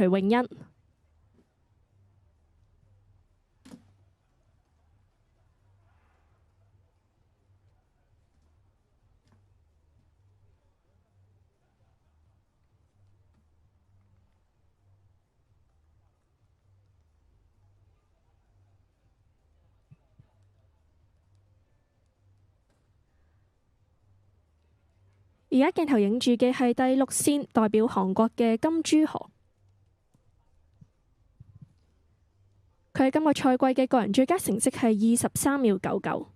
徐詠欣。而家鏡頭影住嘅係第6線代表韓國嘅金珠河，佢喺今個賽季嘅個人最佳成績係23秒99。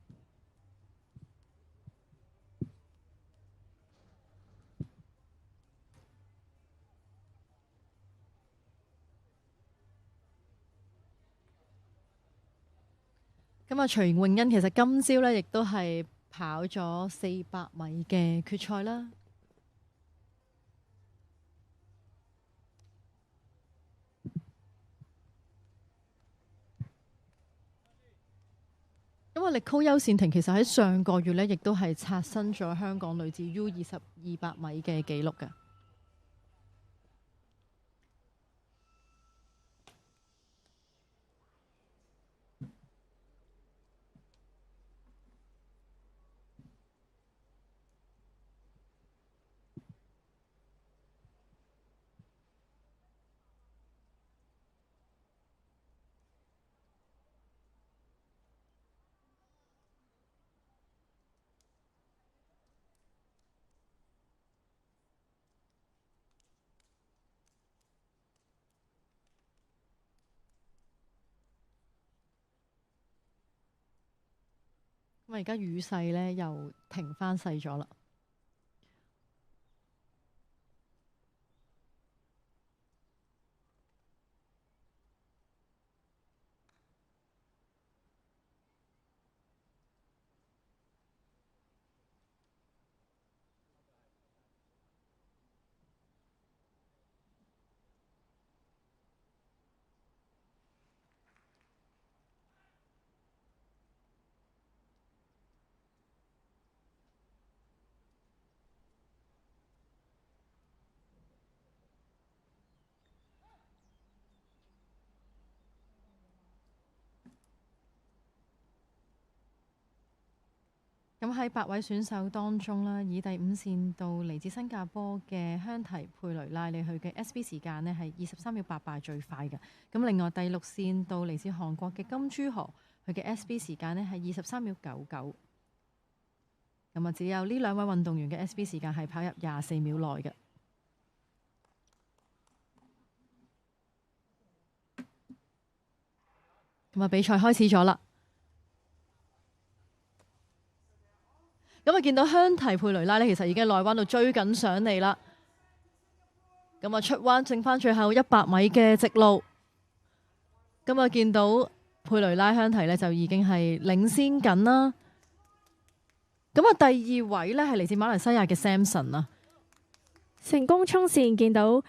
咁啊，徐詠欣其實今朝咧亦都係跑咗400米嘅決賽啦。因為力高優善婷其實喺上個月咧，亦都係刷新咗香港女子 U20 200米嘅紀錄嘅。咁而家雨勢咧又停翻細咗啦。咁喺8位選手當中啦，以第5線到嚟自新加坡嘅香緹佩雷拉，佢嘅 SB 時間呢係23秒88最快嘅。咁另外第6線到嚟自韓國嘅金珠河，佢嘅 SB 時間呢係23秒99。咁啊，只有呢2位運動員嘅 SB 時間係跑入24秒內嘅。咁啊，比賽開始咗啦。咁啊，見到香緹佩雷拉呢，其實已經內彎度追緊上嚟啦。咁啊，出彎剩翻最後100米嘅直路。咁啊，見到佩雷拉香緹呢，就已經係領先緊啦。咁啊，第2位呢，係嚟自馬來西亞嘅 Samson 啊，成功衝線，見到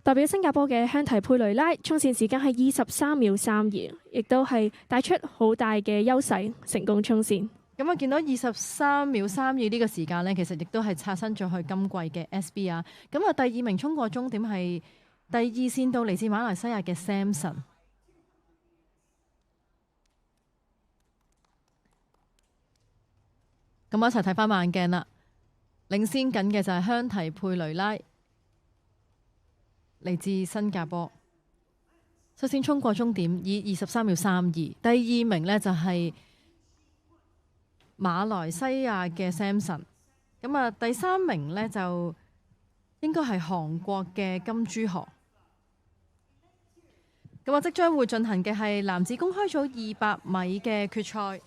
代表新加坡嘅香緹佩雷拉衝線時間係23秒32，亦都係帶出好大嘅優勢，成功衝線。咁啊，見到23秒32呢個時間呢，其實亦都係刷新咗佢今季嘅 SB 啊。咁啊，第2名衝過終點係第2線到嚟自馬來西亞嘅 Samson。咁我一齊睇翻慢鏡啦，領先緊嘅就係香緹佩雷拉，嚟自新加坡，率先衝過終點，以23秒32。第2名呢，就係馬來西亞嘅 Samson。咁啊，第3名呢，就應該係韓國嘅金珠河。咁啊，即將會進行嘅係男子公開組200米嘅決賽。